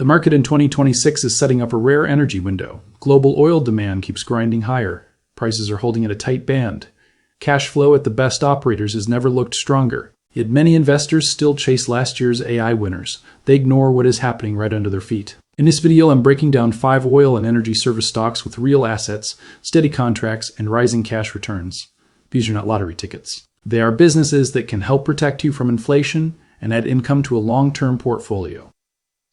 The market in 2026 is setting up a rare energy window. Global oil demand keeps grinding higher. Prices are holding at a tight band. Cash flow at the best operators has never looked stronger. Yet many investors still chase last year's AI winners. They ignore what is happening right under their feet. In this video, I'm breaking down 5 oil and energy service stocks with real assets, steady contracts, and rising cash returns. These are not lottery tickets. They are businesses that can help protect you from inflation and add income to a long-term portfolio.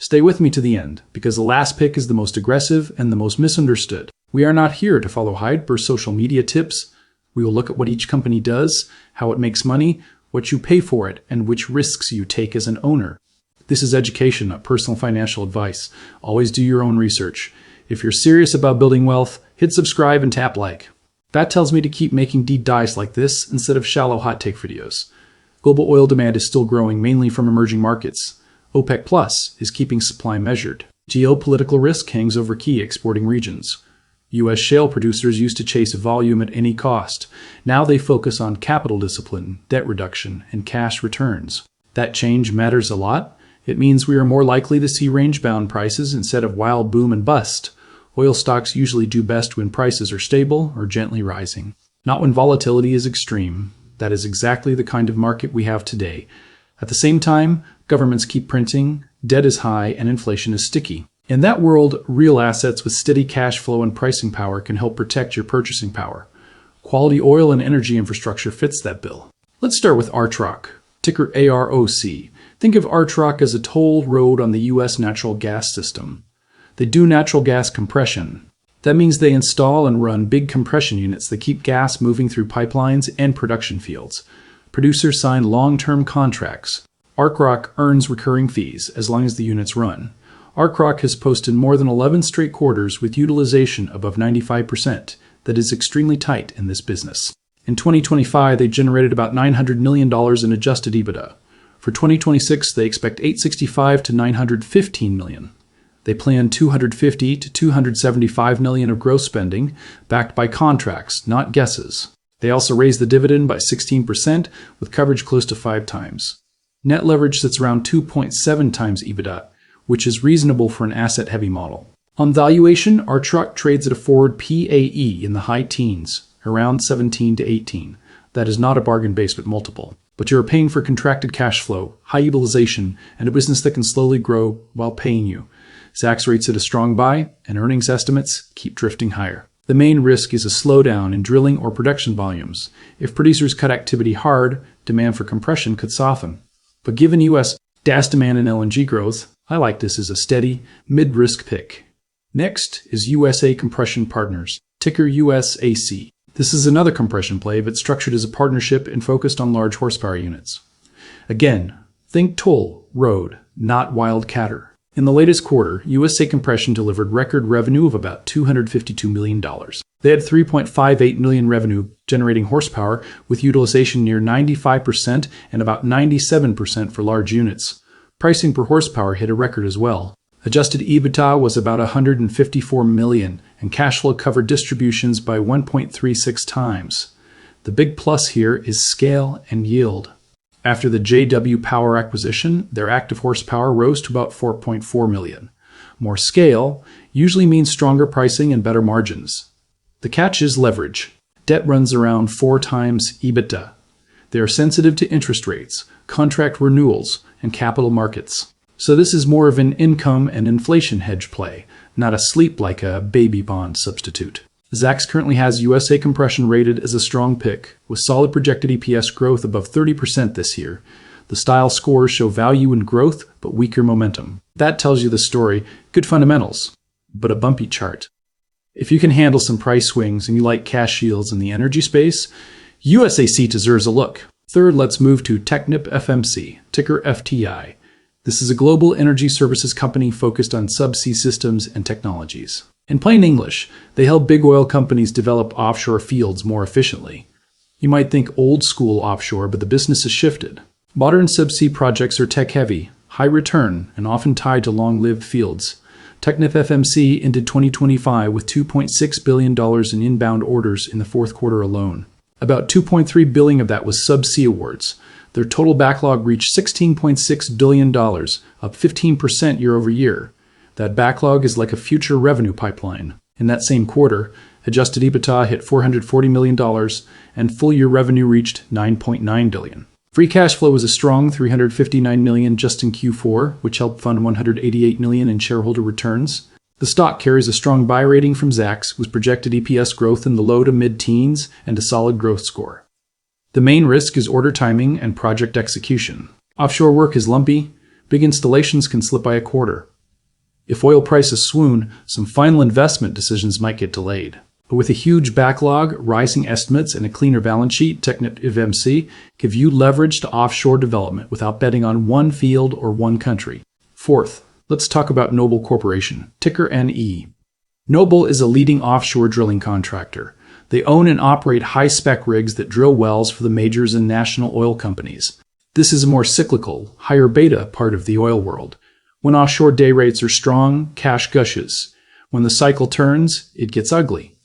Stay with me to the end, because the last pick is the most aggressive and the most misunderstood. We are not here to follow hype or social media tips. We will look at what each company does, how it makes money, what you pay for it, and which risks you take as an owner. This is education, not personal financial advice. Always do your own research. If you're serious about building wealth, hit subscribe and tap like. That tells me to keep making deep dives like this instead of shallow hot take videos. Global oil demand is still growing, mainly from emerging markets. OPEC Plus is keeping supply measured. Geopolitical risk hangs over key exporting regions. U.S. shale producers used to chase volume at any cost. Now they focus on capital discipline, debt reduction, and cash returns. That change matters a lot. It means we are more likely to see range-bound prices instead of wild boom and bust. Oil stocks usually do best when prices are stable or gently rising, not when volatility is extreme. That is exactly the kind of market we have today. At the same time, governments keep printing, debt is high, and inflation is sticky. In that world, real assets with steady cash flow and pricing power can help protect your purchasing power. Quality oil and energy infrastructure fits that bill. Let's start with ARTROC, ticker AROC. Think of ARTROC as a toll road on the U.S. natural gas system. They do natural gas compression. That means they install and run big compression units that keep gas moving through pipelines and production fields. Producers sign long-term contracts. ARTROC earns recurring fees as long as the units run. ARTROC has posted more than 11 straight quarters with utilization above 95%. That is extremely tight in this business. In 2025, they generated about $900 million in adjusted EBITDA. For 2026, they expect $865 to $915 million. They plan $250 to $275 million of gross spending, backed by contracts, not guesses. They also raised the dividend by 16%, with coverage close to 5 times. Net leverage sits around 2.7 times EBITDA, which is reasonable for an asset-heavy model. On valuation, ARTROC trades at a forward PAE in the high teens, around 17 to 18. That is not a bargain basement multiple, but you are paying for contracted cash flow, high utilization, and a business that can slowly grow while paying you. Zacks rates at a strong buy, and earnings estimates keep drifting higher. The main risk is a slowdown in drilling or production volumes. If producers cut activity hard, demand for compression could soften. But given U.S. gas demand and LNG growth, I like this as a steady, mid-risk pick. Next is USA Compression Partners, ticker USAC. This is another compression play, but structured as a partnership and focused on large horsepower units. Again, think toll, road, not wildcatter. In the latest quarter, USA Compression delivered record revenue of about $252 million. They had 3.58 million revenue generating horsepower with utilization near 95% and about 97% for large units. Pricing per horsepower hit a record as well. Adjusted EBITDA was about $154 million, and cash flow covered distributions by 1.36 times. The big plus here is scale and yield. After the JW Power acquisition, their active horsepower rose to about 4.4 million. More scale usually means stronger pricing and better margins. The catch is leverage. Debt runs around 4 times EBITDA. They are sensitive to interest rates, contract renewals, and capital markets. So this is more of an income and inflation hedge play, not a sleep like a baby bond substitute. Zacks currently has USA Compression rated as a strong pick, with solid projected EPS growth above 30% this year. The style scores show value in growth, but weaker momentum. That tells you the story. Good fundamentals, but a bumpy chart. If you can handle some price swings and you like cash yields in the energy space, USAC deserves a look. Third, let's move to Technip FMC, ticker FTI. This is a global energy services company focused on subsea systems and technologies. In plain English, they help big oil companies develop offshore fields more efficiently. You might think old school offshore, but the business has shifted. Modern subsea projects are tech-heavy, high return, and often tied to long-lived fields. Technip FMC ended 2025 with $2.6 billion in inbound orders in the fourth quarter alone. About $2.3 billion of that was subsea awards. Their total backlog reached $16.6 billion, up 15% year over year. That backlog is like a future revenue pipeline. In that same quarter, adjusted EBITDA hit $440 million, and full-year revenue reached $9.9 billion. Free cash flow was a strong $359 million just in Q4, which helped fund $188 million in shareholder returns. The stock carries a strong buy rating from Zacks, with projected EPS growth in the low to mid-teens and a solid growth score. The main risk is order timing and project execution. Offshore work is lumpy. Big installations can slip by a quarter. If oil prices swoon, some final investment decisions might get delayed. But with a huge backlog, rising estimates, and a cleaner balance sheet, TechnipFMC give you leverage to offshore development without betting on one field or one country. Fourth, let's talk about Noble Corporation, ticker NE. Noble is a leading offshore drilling contractor. They own and operate high-spec rigs that drill wells for the majors and national oil companies. This is a more cyclical, higher beta part of the oil world. When offshore day rates are strong, cash gushes. When the cycle turns, it gets ugly.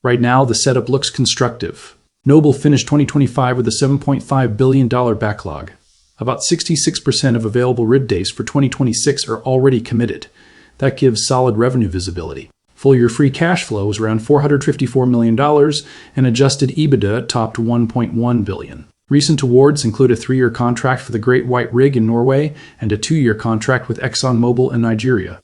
Right now, the setup looks constructive. Noble finished 2025 with a $7.5 billion backlog. About 66% of available rig days for 2026 are already committed. That gives solid revenue visibility. Full-year free cash flow was around $454 million, and adjusted EBITDA topped $1.1 billion. Recent awards include a 3-year contract for the Great White Rig in Norway and a 2-year contract with ExxonMobil in Nigeria.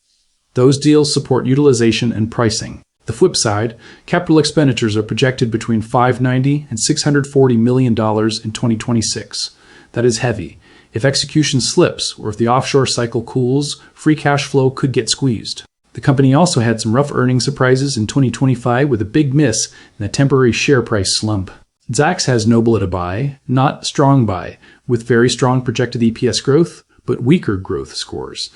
Those deals support utilization and pricing. The flip side, capital expenditures are projected between $590 and $640 million in 2026. That is heavy. If execution slips or if the offshore cycle cools, free cash flow could get squeezed. The company also had some rough earnings surprises in 2025 with a big miss and a temporary share price slump. Zacks has Noble at a buy, not strong buy, with very strong projected EPS growth, but weaker growth scores.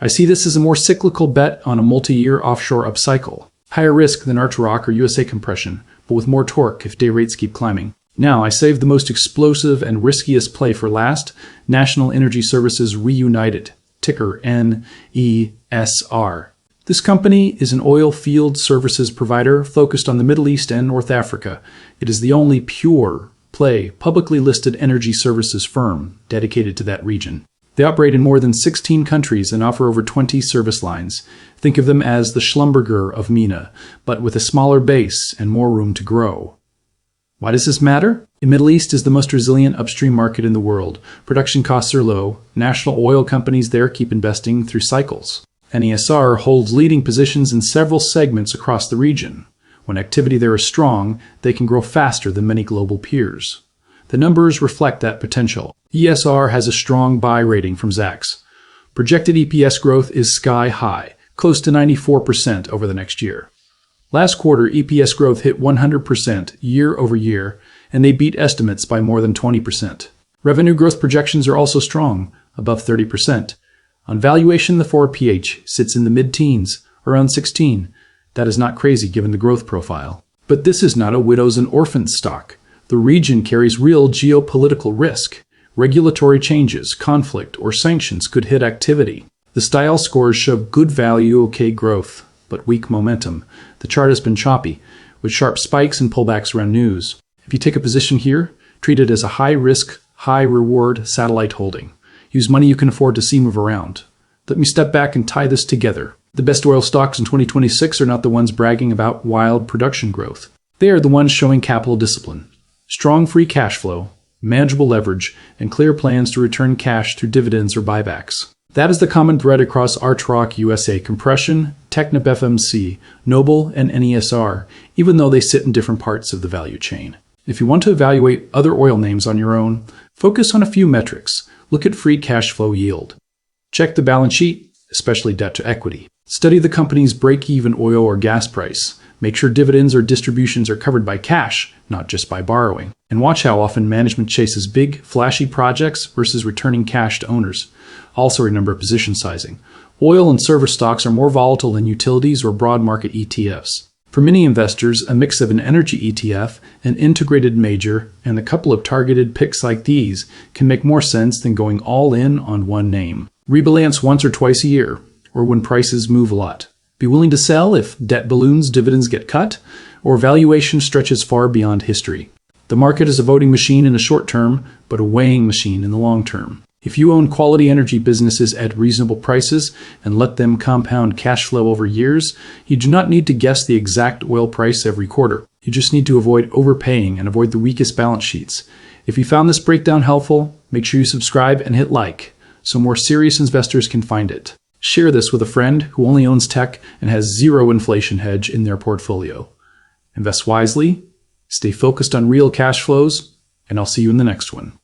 I see this as a more cyclical bet on a multi-year offshore upcycle. Higher risk than Archrock or USA Compression, but with more torque if day rates keep climbing. Now, I saved the most explosive and riskiest play for last, National Energy Services Reunited, ticker NESR. This company is an oil field services provider focused on the Middle East and North Africa. It is the only pure play publicly listed energy services firm dedicated to that region. They operate in more than 16 countries and offer over 20 service lines. Think of them as the Schlumberger of MENA, but with a smaller base and more room to grow. Why does this matter? The Middle East is the most resilient upstream market in the world. Production costs are low. National oil companies there keep investing through cycles. NESR holds leading positions in several segments across the region. When activity there is strong, they can grow faster than many global peers. The numbers reflect that potential. ESR has a strong buy rating from Zacks. Projected EPS growth is sky high, close to 94% over the next year. Last quarter, EPS growth hit 100% year over year, and they beat estimates by more than 20%. Revenue growth projections are also strong, above 30%. On valuation, the forward PH sits in the mid-teens, around 16. That is not crazy given the growth profile. But this is not a widows and orphans stock. The region carries real geopolitical risk. Regulatory changes, conflict, or sanctions could hit activity. The style scores show good value, okay growth, but weak momentum. The chart has been choppy, with sharp spikes and pullbacks around news. If you take a position here, treat it as a high-risk, high-reward satellite holding. Use money you can afford to see move around. Let me step back and tie this together. The best oil stocks in 2026 are not the ones bragging about wild production growth. They are the ones showing capital discipline, strong free cash flow, manageable leverage, and clear plans to return cash through dividends or buybacks. That is the common thread across Archrock, USA Compression, TechnipFMC, Noble, and NESR, even though they sit in different parts of the value chain. If you want to evaluate other oil names on your own, focus on a few metrics. Look at free cash flow yield. Check the balance sheet, especially debt to equity. Study the company's break-even oil or gas price. Make sure dividends or distributions are covered by cash, not just by borrowing. And watch how often management chases big, flashy projects versus returning cash to owners. Also remember position sizing. Oil and service stocks are more volatile than utilities or broad market ETFs. For many investors, a mix of an energy ETF, an integrated major, and a couple of targeted picks like these can make more sense than going all in on one name. Rebalance once or twice a year, or when prices move a lot. Be willing to sell if debt balloons, dividends get cut, or valuation stretches far beyond history. The market is a voting machine in the short term, but a weighing machine in the long term. If you own quality energy businesses at reasonable prices and let them compound cash flow over years, you do not need to guess the exact oil price every quarter. You just need to avoid overpaying and avoid the weakest balance sheets. If you found this breakdown helpful, make sure you subscribe and hit like so more serious investors can find it. Share this with a friend who only owns tech and has zero inflation hedge in their portfolio. Invest wisely, stay focused on real cash flows, and I'll see you in the next one.